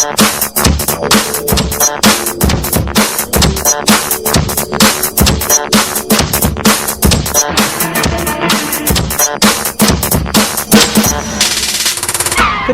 ¿Qué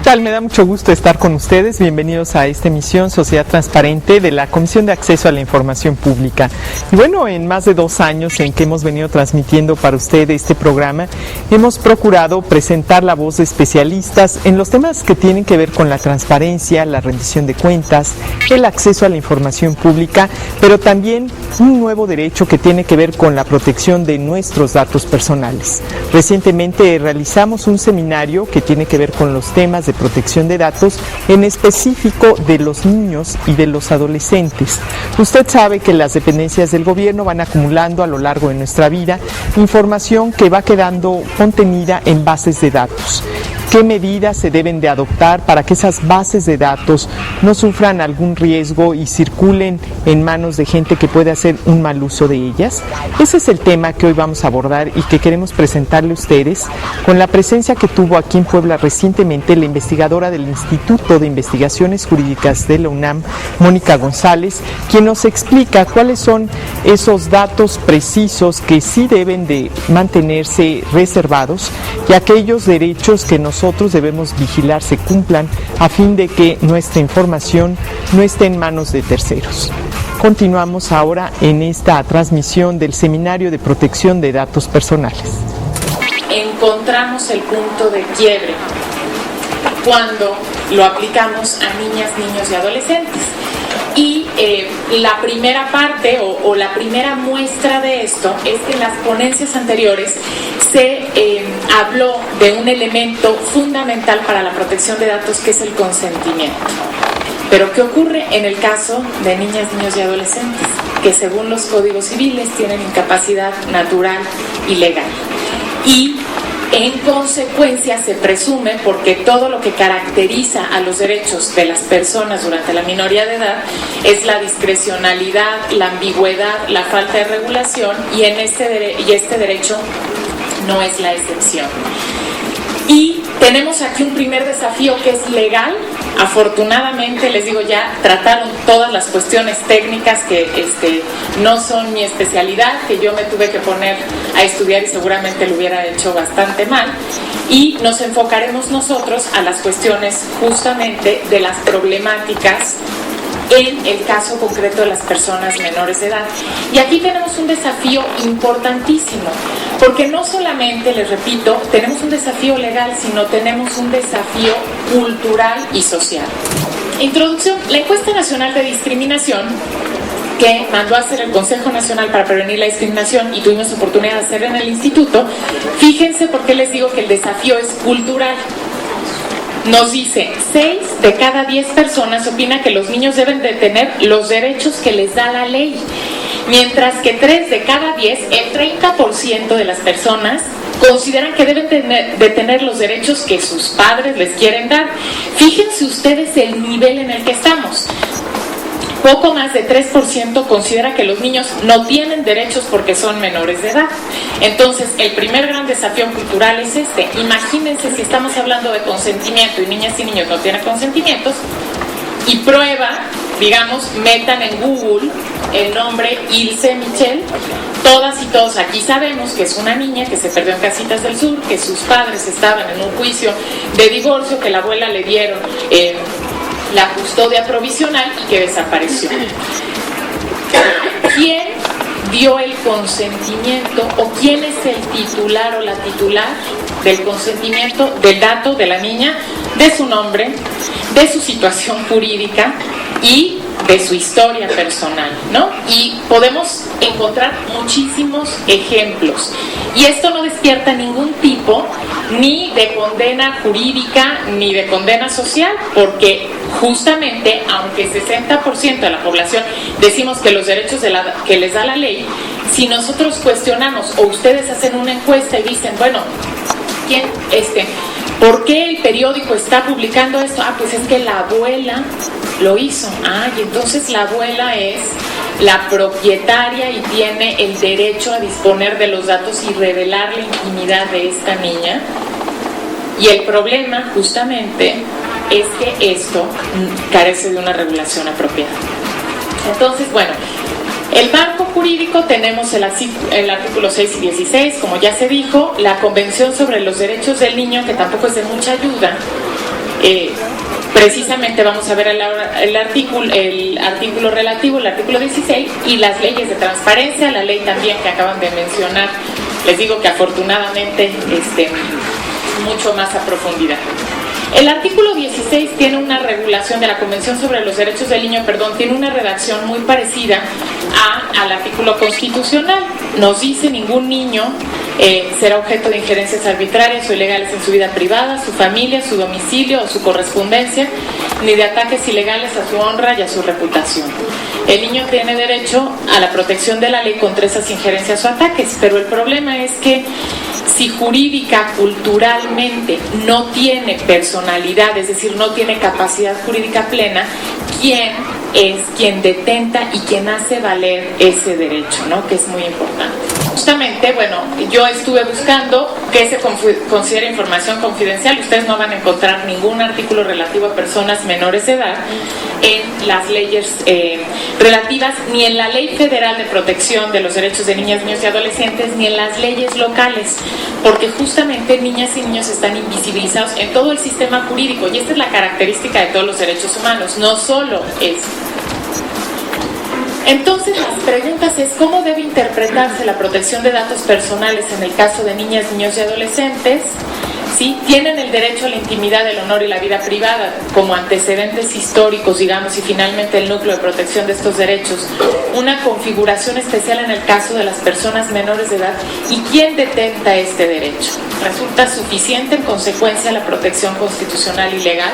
tal? Me da mucho gusto estar con ustedes. Bienvenidos a esta emisión Sociedad Transparente de la Comisión de Acceso a la Información Pública. Y bueno, en más de 2 años en que hemos venido transmitiendo para usted este programa, hemos procurado presentar la voz de especialistas en los temas que tienen que ver con la transparencia, la rendición de cuentas, el acceso a la información pública, pero también un nuevo derecho que tiene que ver con la protección de nuestros datos personales. Recientemente realizamos un seminario que tiene que ver con los temas de protección de datos, en específico de los niños y de los adolescentes. Usted sabe que las dependencias del gobierno van acumulando a lo largo de nuestra vida información que va quedando contenida en bases de datos. ¿Qué medidas se deben de adoptar para que esas bases de datos no sufran algún riesgo y circulen en manos de gente que puede hacer un mal uso de ellas? Ese es el tema que hoy vamos a abordar y que queremos presentarle a ustedes con la presencia que tuvo aquí en Puebla recientemente la investigadora del Instituto de Investigaciones Jurídicas de la UNAM, Mónica González, quien nos explica cuáles son esos datos precisos que sí deben de mantenerse reservados y aquellos derechos que nosotros debemos vigilar se cumplan a fin de que nuestra información no esté en manos de terceros. Continuamos ahora en esta transmisión del Seminario de Protección de Datos Personales. Encontramos el punto de quiebre cuando lo aplicamos a niñas, niños y adolescentes. Y la primera parte o la primera muestra de esto es que en las ponencias anteriores se habló de un elemento fundamental para la protección de datos, que es el consentimiento. Pero ¿qué ocurre en el caso de niñas, niños y adolescentes? Que según los códigos civiles tienen incapacidad natural y legal. Y en consecuencia se presume, porque todo lo que caracteriza a los derechos de las personas durante la minoría de edad es la discrecionalidad, la ambigüedad, la falta de regulación, y este derecho no es la excepción. Y tenemos aquí un primer desafío que es legal. Afortunadamente, les digo, ya trataron todas las cuestiones técnicas que no son mi especialidad, que yo me tuve que poner a estudiar y seguramente lo hubiera hecho bastante mal, y nos enfocaremos nosotros a las cuestiones justamente de las problemáticas en el caso concreto de las personas menores de edad. Y aquí tenemos un desafío importantísimo, porque no solamente, les repito, tenemos un desafío legal, sino tenemos un desafío cultural y social. Introducción: la Encuesta Nacional de Discriminación, que mandó a hacer el Consejo Nacional para Prevenir la Discriminación y tuvimos oportunidad de hacer en el instituto. Fíjense por qué les digo que el desafío es cultural. Nos dice, 6 de cada 10 personas opina que los niños deben de tener los derechos que les da la ley, mientras que 3 de cada 10, el 30% de las personas, consideran que deben de tener los derechos que sus padres les quieren dar. Fíjense ustedes el nivel en el que estamos. Poco más de 3% considera que los niños no tienen derechos porque son menores de edad. Entonces, el primer gran desafío cultural es este. Imagínense si estamos hablando de consentimiento y niñas y niños no tienen consentimientos, y prueba, digamos, metan en Google el nombre Ilse Michel. Todas y todos aquí sabemos que es una niña que se perdió en Casitas del Sur, que sus padres estaban en un juicio de divorcio, que la abuela le dieron la custodia provisional y que desapareció. ¿Quién dio el consentimiento o quién es el titular o la titular del consentimiento del dato de la niña, de su nombre, de su situación jurídica y de su historia personal, ¿no? Y podemos encontrar muchísimos ejemplos. Y esto no despierta ningún tipo ni de condena jurídica ni de condena social, porque justamente, aunque 60% de la población decimos que los derechos que les da la ley, si nosotros cuestionamos o ustedes hacen una encuesta y dicen, bueno, ¿por qué el periódico está publicando esto? Ah, pues es que la abuela lo hizo. Ah, y entonces la abuela es la propietaria y tiene el derecho a disponer de los datos y revelar la intimidad de esta niña. Y el problema, justamente, es que esto carece de una regulación apropiada. Entonces, bueno, el marco jurídico tenemos el artículo 6 y 16, como ya se dijo, la Convención sobre los Derechos del Niño, que tampoco es de mucha ayuda. Precisamente vamos a ver el artículo relativo, el artículo 16, y las leyes de transparencia, la ley también que acaban de mencionar. Les digo que afortunadamente mucho más a profundidad. El artículo 16 tiene una regulación de la Convención sobre los Derechos del Niño, tiene una redacción muy parecida al artículo constitucional. Nos dice: ningún niño será objeto de injerencias arbitrarias o ilegales en su vida privada, su familia, su domicilio o su correspondencia, ni de ataques ilegales a su honra y a su reputación. El niño tiene derecho a la protección de la ley contra esas injerencias o ataques, pero el problema es que si jurídica, culturalmente no tiene personalidad, es decir, no tiene capacidad jurídica plena, ¿quién es quien detenta y quien hace valer ese derecho, ¿no? Que es muy importante. Justamente, bueno, yo estuve buscando qué se considera información confidencial. Ustedes no van a encontrar ningún artículo relativo a personas menores de edad en las leyes relativas, ni en la Ley Federal de Protección de los Derechos de Niñas, Niños y Adolescentes, ni en las leyes locales, porque justamente niñas y niños están invisibilizados en todo el sistema jurídico, y esta es la característica de todos los derechos humanos, no solo es. Entonces, las preguntas es: ¿cómo debe interpretarse la protección de datos personales en el caso de niñas, niños y adolescentes? ¿Sí? Tienen el derecho a la intimidad, el honor y la vida privada como antecedentes históricos, digamos, y finalmente el núcleo de protección de estos derechos. Una configuración especial en el caso de las personas menores de edad. ¿Y quién detenta este derecho? ¿Resulta suficiente en consecuencia la protección constitucional y legal?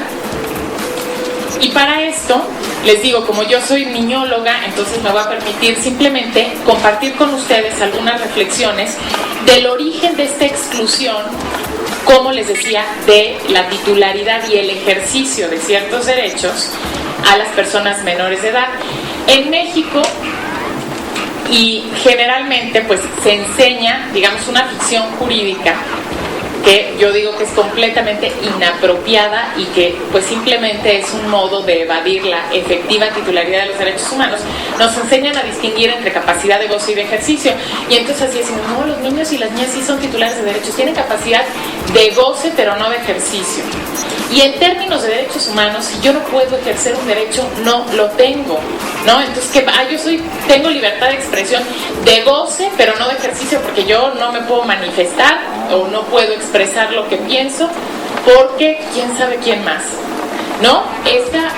Y para esto, les digo, como yo soy niñóloga, entonces me voy a permitir simplemente compartir con ustedes algunas reflexiones del origen de esta exclusión, como les decía, de la titularidad y el ejercicio de ciertos derechos a las personas menores de edad. En México, y generalmente pues se enseña, digamos, una ficción jurídica que yo digo que es completamente inapropiada y que pues simplemente es un modo de evadir la efectiva titularidad de los derechos humanos. Nos enseñan a distinguir entre capacidad de goce y de ejercicio, y entonces así decimos: no, los niños y las niñas sí son titulares de derechos, tienen capacidad de goce pero no de ejercicio. Y en términos de derechos humanos, si yo no puedo ejercer un derecho, no lo tengo, ¿no? Entonces, tengo libertad de expresión de goce, pero no de ejercicio, porque yo no me puedo manifestar o no puedo expresar lo que pienso, porque quién sabe quién más, ¿no?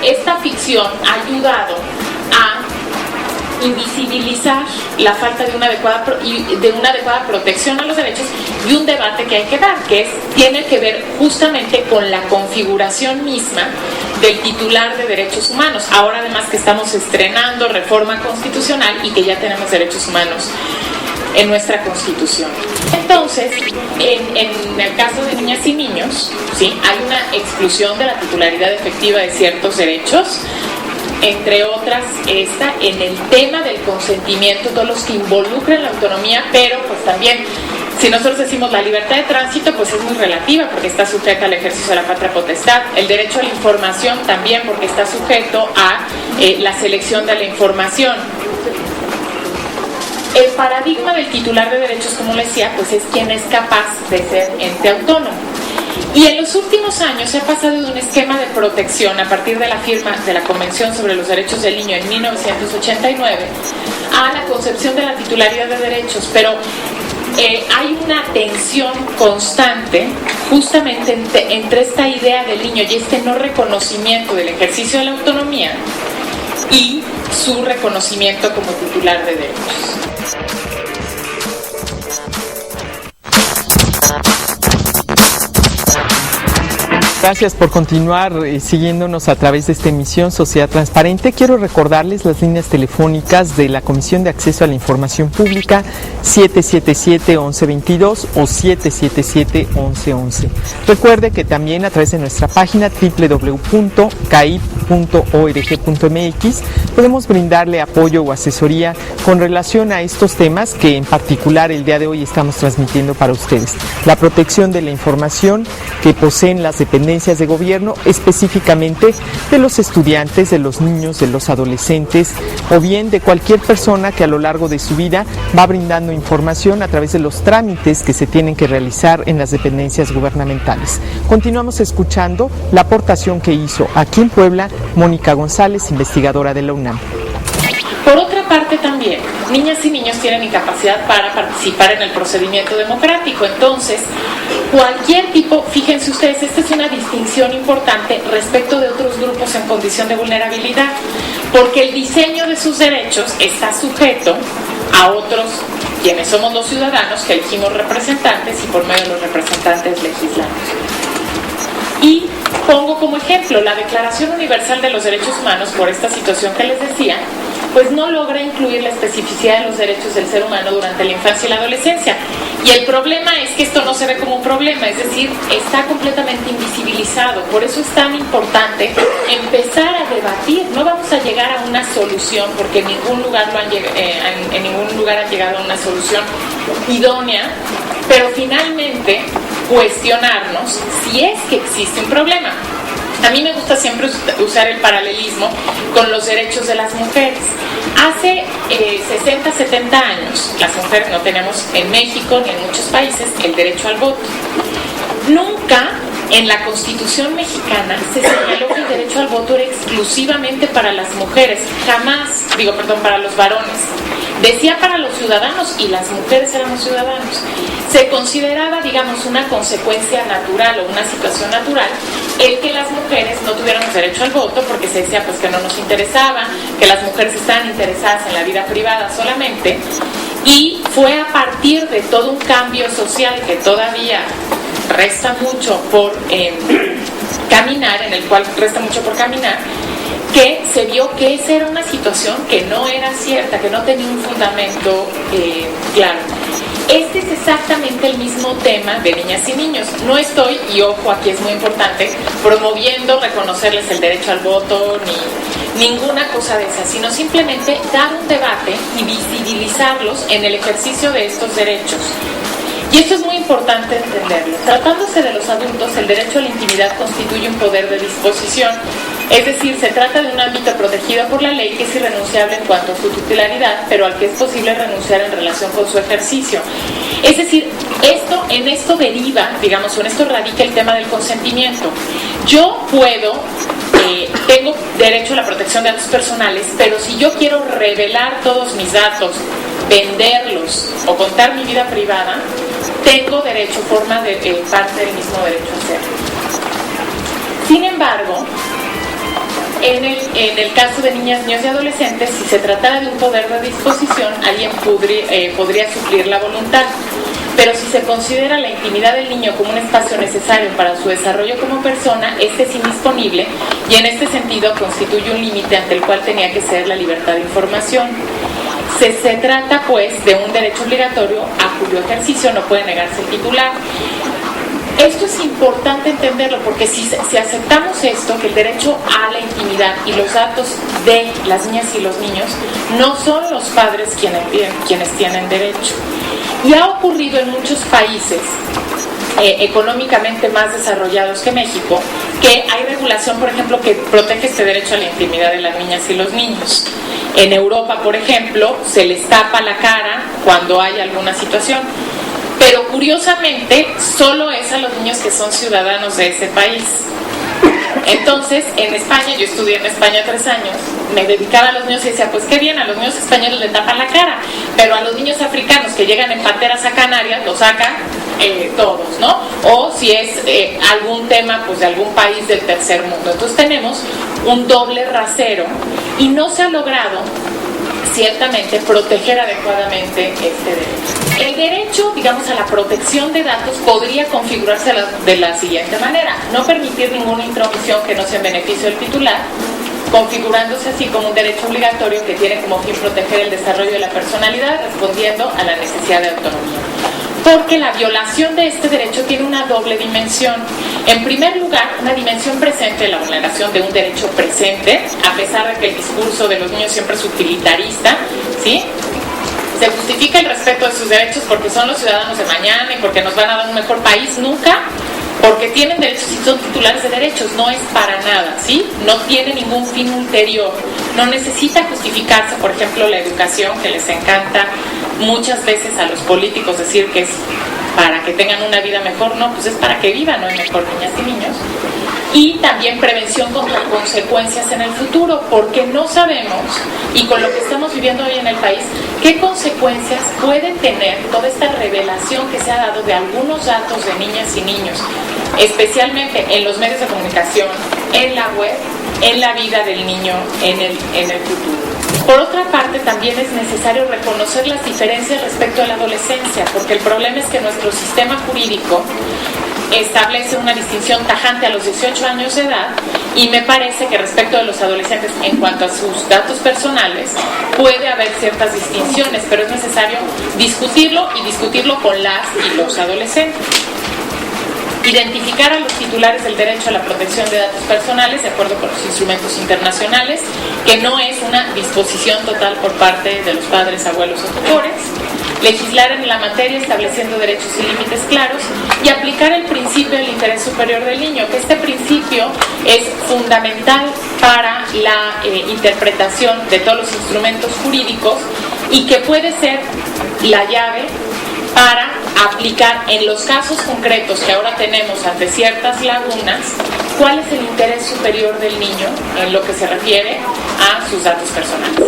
Esta ficción ha ayudado a invisibilizar la falta de una adecuada protección a los derechos, y un debate que hay que dar, que tiene que ver justamente con la configuración misma del titular de derechos humanos. Ahora además que estamos estrenando reforma constitucional y que ya tenemos derechos humanos en nuestra Constitución. Entonces, en el caso de niñas y niños, ¿sí?, hay una exclusión de la titularidad efectiva de ciertos derechos, entre otras esta en el tema del consentimiento, todos los que involucran la autonomía, pero pues también, si nosotros decimos la libertad de tránsito, pues es muy relativa porque está sujeta al ejercicio de la patria potestad. El derecho a la información también, porque está sujeto a la selección de la información. El paradigma del titular de derechos, como les decía, pues es quien es capaz de ser ente autónomo. Y en los últimos años se ha pasado de un esquema de protección a partir de la firma de la Convención sobre los Derechos del Niño en 1989 a la concepción de la titularidad de derechos, pero hay una tensión constante justamente entre esta idea del niño y este no reconocimiento del ejercicio de la autonomía y su reconocimiento como titular de derechos. Gracias por continuar siguiéndonos a través de esta emisión Sociedad Transparente. Quiero recordarles las líneas telefónicas de la Comisión de Acceso a la Información Pública 777-1122 o 777-1111. Recuerde que también a través de nuestra página www.caip.org.mx podemos brindarle apoyo o asesoría con relación a estos temas que en particular el día de hoy estamos transmitiendo para ustedes. La protección de la información que poseen las dependencias dependencias de gobierno, específicamente de los estudiantes, de los niños, de los adolescentes o bien de cualquier persona que a lo largo de su vida va brindando información a través de los trámites que se tienen que realizar en las dependencias gubernamentales. Continuamos escuchando la aportación que hizo aquí en Puebla Mónica González, investigadora de la UNAM. Por otra parte también, niñas y niños tienen incapacidad para participar en el procedimiento democrático. Entonces, cualquier tipo, fíjense ustedes, esta es una distinción importante respecto de otros grupos en condición de vulnerabilidad, porque el diseño de sus derechos está sujeto a otros, quienes somos los ciudadanos que elegimos representantes y por medio de los representantes legislamos. Y pongo como ejemplo la Declaración Universal de los Derechos Humanos, por esta situación que les decía, pues no logra incluir la especificidad de los derechos del ser humano durante la infancia y la adolescencia. Y el problema es que esto no se ve como un problema, es decir, está completamente invisibilizado. Por eso es tan importante empezar a debatir. No vamos a llegar a una solución, porque en ningún lugar han llegado a una solución idónea, pero finalmente cuestionarnos si es que existe un problema. A mí me gusta siempre usar el paralelismo con los derechos de las mujeres. Hace 60, 70 años, las mujeres no tenemos en México ni en muchos países el derecho al voto. Nunca en la Constitución mexicana se señaló que el derecho al voto era exclusivamente para las mujeres, para los varones. Decía para los ciudadanos y las mujeres éramos ciudadanos. Se consideraba, una consecuencia natural o una situación natural el que las mujeres no tuviéramos derecho al voto, porque se decía pues que no nos interesaba, que las mujeres estaban interesadas en la vida privada solamente, y fue a partir de todo un cambio social que todavía resta mucho por caminar, que se vio que esa era una situación que no era cierta, que no tenía un fundamento claro. Este es exactamente el mismo tema de niñas y niños. No estoy, y ojo, aquí es muy importante, promoviendo reconocerles el derecho al voto ni ninguna cosa de esa, sino simplemente dar un debate y visibilizarlos en el ejercicio de estos derechos. Y esto es muy importante entenderlo. Tratándose de los adultos, el derecho a la intimidad constituye un poder de disposición. Es decir, se trata de un ámbito protegido por la ley que es irrenunciable en cuanto a su titularidad, pero al que es posible renunciar en relación con su ejercicio. Es decir, en esto deriva, o en esto radica el tema del consentimiento. Yo tengo derecho a la protección de datos personales, pero si yo quiero revelar todos mis datos, venderlos o contar mi vida privada, tengo derecho, forma de parte del mismo derecho a hacerlo. Sin embargo, en el caso de niñas, niños y adolescentes, si se tratara de un poder de disposición, alguien podría suplir la voluntad. Pero si se considera la intimidad del niño como un espacio necesario para su desarrollo como persona, este es indisponible y en este sentido constituye un límite ante el cual tenía que ser la libertad de información. Se trata pues de un derecho obligatorio a cuyo ejercicio no puede negarse el titular. Esto es importante entenderlo porque si aceptamos esto, que el derecho a la intimidad y los datos de las niñas y los niños no son los padres quienes tienen derecho. Y ha ocurrido en muchos países económicamente más desarrollados que México, que hay regulación, por ejemplo, que protege este derecho a la intimidad de las niñas y los niños. En Europa, por ejemplo, se les tapa la cara cuando hay alguna situación. Pero curiosamente, solo es a los niños que son ciudadanos de ese país. Entonces, en España, yo estudié en España 3 años, me dedicaba a los niños y decía, pues qué bien, a los niños españoles le tapan la cara, pero a los niños africanos que llegan en pateras a Canarias, lo sacan todos, ¿no? O si es algún tema, pues de algún país del tercer mundo. Entonces tenemos un doble rasero y no se ha logrado ciertamente proteger adecuadamente este derecho. El derecho, a la protección de datos podría configurarse de la siguiente manera: no permitir ninguna intromisión que no sea en beneficio del titular, configurándose así como un derecho obligatorio que tiene como fin proteger el desarrollo de la personalidad, respondiendo a la necesidad de autonomía. Porque la violación de este derecho tiene una doble dimensión. En primer lugar, una dimensión presente, la vulneración de un derecho presente, a pesar de que el discurso de los niños siempre es utilitarista, ¿sí? Se justifica el respeto de sus derechos porque son los ciudadanos de mañana y porque nos van a dar un mejor país. Nunca porque tienen derechos y son titulares de derechos, no es para nada, ¿sí? No tiene ningún fin ulterior, no necesita justificarse, por ejemplo, la educación, que les encanta muchas veces a los políticos decir que es para que tengan una vida mejor, no, pues es para que vivan hoy mejor niñas y niños. Y también prevención contra consecuencias en el futuro, porque no sabemos, y con lo que estamos viviendo hoy en el país, qué consecuencias puede tener toda esta revelación que se ha dado de algunos datos de niñas y niños, especialmente en los medios de comunicación, en la web, en la vida del niño en el futuro. Por otra parte, también es necesario reconocer las diferencias respecto a la adolescencia, porque el problema es que nuestro sistema jurídico establece una distinción tajante a los 18 años de edad, y me parece que respecto de los adolescentes en cuanto a sus datos personales puede haber ciertas distinciones, pero es necesario discutirlo y discutirlo con las y los adolescentes. Identificar a los titulares del derecho a la protección de datos personales de acuerdo con los instrumentos internacionales, que no es una disposición total por parte de los padres, abuelos o tutores. Legislar en la materia estableciendo derechos y límites claros y aplicar el principio del interés superior del niño, que este principio es fundamental para la interpretación de todos los instrumentos jurídicos y que puede ser la llave para aplicar en los casos concretos que ahora tenemos ante ciertas lagunas, cuál es el interés superior del niño en lo que se refiere a sus datos personales.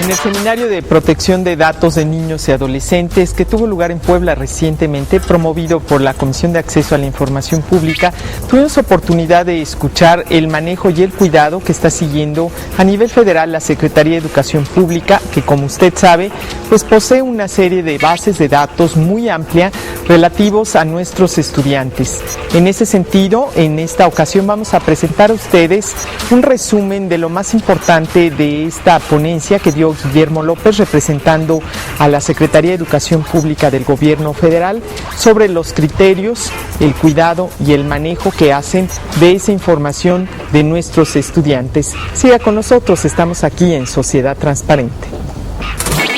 En el Seminario de Protección de Datos de Niños y Adolescentes, que tuvo lugar en Puebla recientemente, promovido por la Comisión de Acceso a la Información Pública, tuvimos oportunidad de escuchar el manejo y el cuidado que está siguiendo a nivel federal la Secretaría de Educación Pública, que, como usted sabe, pues posee una serie de bases de datos muy amplia relativos a nuestros estudiantes. En ese sentido, en esta ocasión vamos a presentar a ustedes un resumen de lo más importante de esta ponencia que dio Guillermo López, representando a la Secretaría de Educación Pública del Gobierno Federal, sobre los criterios, el cuidado y el manejo que hacen de esa información de nuestros estudiantes. Siga con nosotros, estamos aquí en Sociedad Transparente.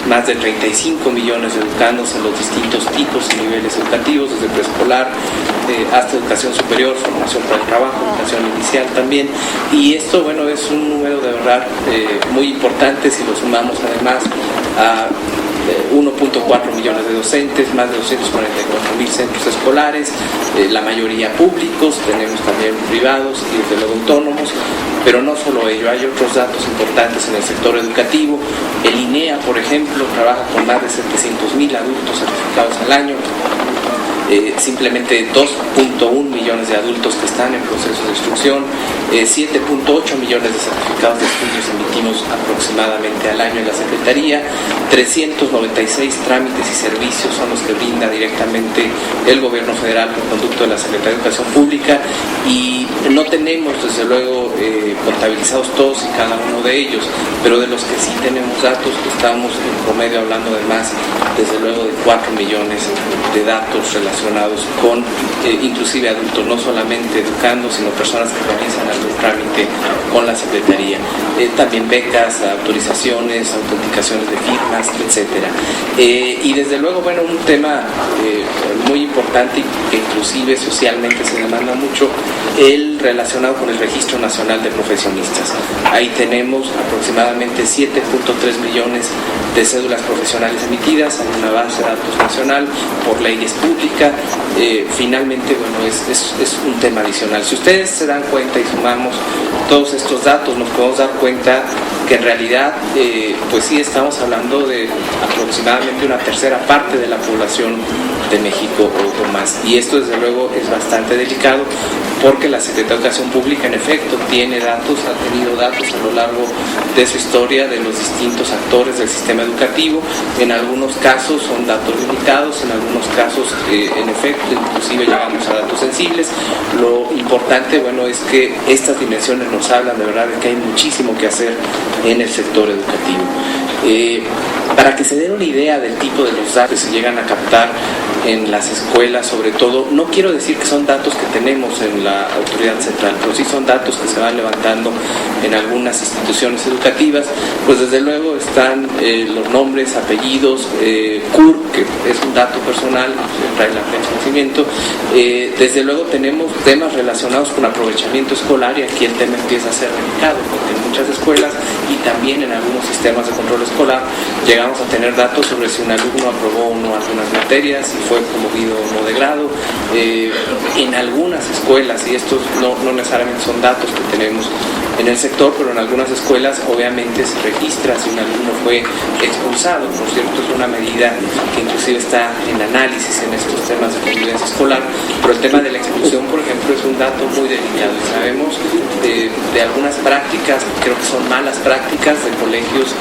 Más de 35 millones de educandos en los distintos tipos y niveles educativos, desde preescolar hasta educación superior, formación para el trabajo, educación inicial también. Y esto, bueno, es un número de verdad muy importante si lo sumamos además a 1.4 millones de docentes, más de 244.000 centros escolares, la mayoría públicos, tenemos también privados y desde luego autónomos, pero no solo ello, hay otros datos importantes en el sector educativo. El INEA, por ejemplo, trabaja con más de 700.000 adultos certificados al año. Simplemente 2.1 millones de adultos que están en proceso de instrucción, 7.8 millones de certificados de estudios emitimos aproximadamente al año en la Secretaría, 396 trámites y servicios son los que brinda directamente el Gobierno Federal por conducto de la Secretaría de Educación Pública, y no tenemos desde luego contabilizados todos y cada uno de ellos, pero de los que sí tenemos datos, estamos en promedio hablando de más, desde luego, de 4 millones de datos relacionados con inclusive adultos, no solamente educando, sino personas que realizan algún trámite con la Secretaría. También becas, autorizaciones, autenticaciones de firmas, etcétera. Y desde luego, bueno, un tema muy importante y que inclusive socialmente se demanda mucho, el relacionado con el Registro Nacional de Profesionistas. Ahí tenemos aproximadamente 7.3 millones de cédulas profesionales emitidas en una base de datos nacional por leyes públicas. Finalmente, bueno, es un tema adicional. Si ustedes se dan cuenta y sumamos todos estos datos, nos podemos dar cuenta que en realidad, pues sí, estamos hablando de aproximadamente una tercera parte de la población de México o más. Y esto, desde luego, es bastante delicado, porque la Secretaría de Educación Pública, en efecto, tiene datos, ha tenido datos a lo largo de su historia de los distintos actores del sistema educativo. En algunos casos son datos limitados, en algunos casos, en efecto, inclusive llegamos a datos sensibles. Lo importante, bueno, es que estas dimensiones nos hablan de verdad de que hay muchísimo que hacer en el sector educativo. Para que se den una idea del tipo de los datos que se llegan a captar, en las escuelas, sobre todo. No quiero decir que son datos que tenemos en la autoridad central, pero sí son datos que se van levantando en algunas instituciones educativas. Pues desde luego están los nombres, apellidos, CUR, que es un dato personal, trae la fecha de nacimiento. Desde luego tenemos temas relacionados con aprovechamiento escolar, y aquí el tema empieza a ser delicado, porque en muchas escuelas y también en algunos sistemas de control escolar llegamos a tener datos sobre si un alumno aprobó o no algunas materias, si fue promovido o no de grado. En algunas escuelas, y estos no necesariamente son datos que tenemos en el sector, pero en algunas escuelas obviamente se registra si un alumno fue expulsado. Por cierto, es una medida que inclusive está en análisis en estos temas de convivencia escolar, pero el tema de la expulsión, por ejemplo, es un dato muy delicado. Sabemos de algunas prácticas, creo que son malas prácticas de colegios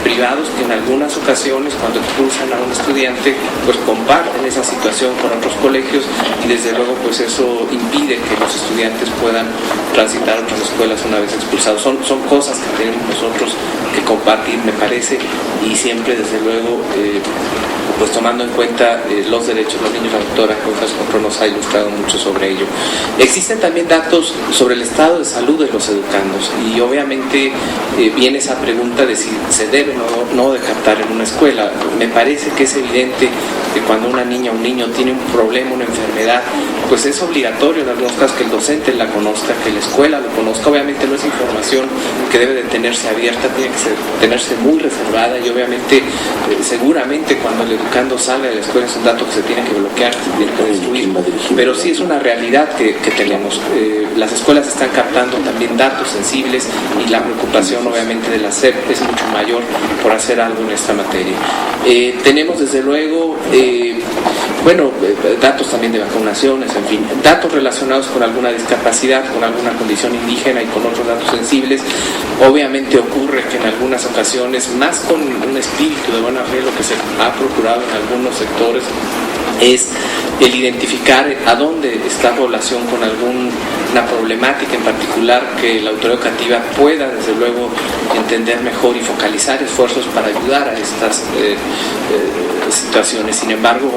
privados, que en algunas ocasiones, cuando expulsan a un estudiante, pues comparten esa situación con otros colegios, y desde luego pues eso impide que los estudiantes puedan transitar a otras escuelas una vez expulsados. Son cosas que tenemos nosotros que compartir, me parece, y siempre desde luego pues tomando en cuenta los derechos de los niños. La doctora Contra nos ha ilustrado mucho sobre ello. Existen también datos sobre el estado de salud de los educandos, y obviamente viene esa pregunta de si se debe o no de captar en una escuela. Me parece que es evidente que cuando una niña o un niño tiene un problema, una enfermedad, pues es obligatorio en algunos casos que el docente la conozca, que la escuela lo conozca. Obviamente no es información que debe de tenerse abierta, tiene que tenerse muy reservada, y obviamente seguramente cuando el educando salga de la escuela es un dato que se tiene que bloquear, se tiene que destruir, pero sí es una realidad que tenemos. Las escuelas están captando también datos sensibles, y la preocupación obviamente de la SEP es mucho mayor por hacer algo en esta materia. Tenemos desde luego datos también de vacunaciones, en fin, datos relacionados con alguna discapacidad, con alguna condición indígena y con otros datos sensibles. Obviamente ocurre que en algunas ocasiones, más con un espíritu de buena fe, lo que se ha procurado en algunos sectores es el identificar a dónde está población con alguna problemática en particular, que la autoridad educativa pueda desde luego entender mejor y focalizar esfuerzos para ayudar a estas situaciones. Sin embargo,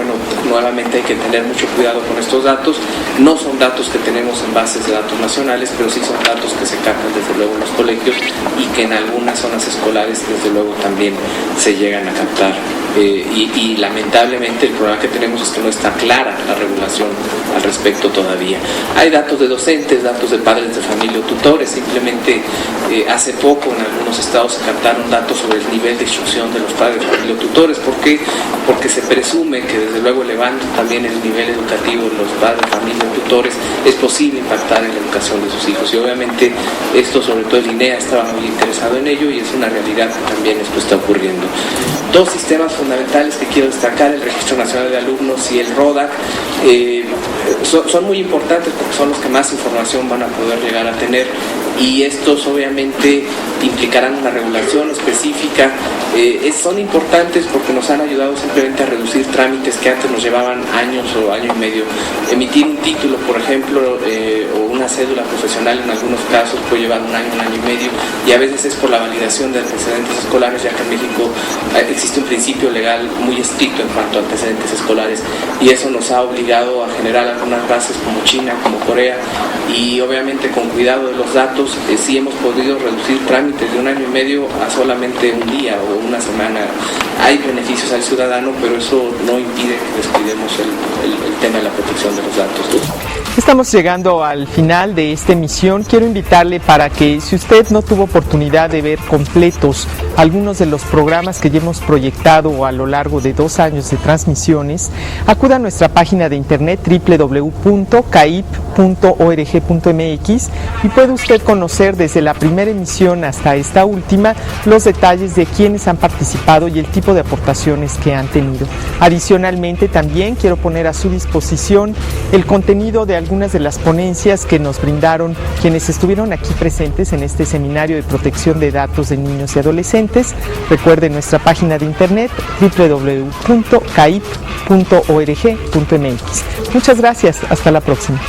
nuevamente hay que tener mucho cuidado con estos datos. No son datos que tenemos en bases de datos nacionales, pero sí son datos que se captan desde luego en los colegios, y que en algunas zonas escolares desde luego también se llegan a captar. Y lamentablemente el problema que tenemos es que no está clara la regulación al respecto todavía. Hay datos de docentes, datos de padres de familia o tutores. Simplemente hace poco en algunos estados se captaron datos sobre el nivel de instrucción de los padres de familia o tutores. ¿Por qué? Porque se presume que desde luego elevando también el nivel educativo de los padres de familia o tutores es posible impactar en la educación de sus hijos, y obviamente esto, sobre todo el INEA, estaba muy interesado en ello, y es una realidad que también esto está ocurriendo. Dos sistemas fundamentales que quiero destacar: el Registro Nacional de Alumnos y el RODAC. Son muy importantes porque son los que más información van a poder llegar a tener, y estos obviamente implicarán una regulación específica. Son importantes porque nos han ayudado simplemente a reducir trámites que antes nos llevaban años o año y medio. Emitir un título, por ejemplo, o una cédula profesional, en algunos casos puede llevar un año y medio, y a veces es por la validación de antecedentes escolares, ya que en México existe un principio legal muy estricto en cuanto a antecedentes escolares, y eso nos ha obligado a generar algunas bases como China, como Corea, y obviamente con cuidado de los datos sí hemos podido reducir trámites de un año y medio a solamente un día o una semana. Hay beneficios al ciudadano, pero eso no impide que descuidemos el tema de la protección de los datos. Estamos llegando al final de esta emisión. Quiero invitarle para que, si usted no tuvo oportunidad de ver completos algunos de los programas que ya hemos proyectado a lo largo de 2 años de transmisiones, acuda a nuestra página de internet www.caip.org.mx, y puede usted conocer desde la primera emisión hasta esta última los detalles de quienes han participado y el tipo de aportaciones que han tenido. Adicionalmente, también quiero poner a su disposición el contenido de algunas de las ponencias que nos brindaron quienes estuvieron aquí presentes en este seminario de protección de datos de niños y adolescentes. Recuerde nuestra página de internet www.caip.org.mx. Muchas gracias, hasta la próxima.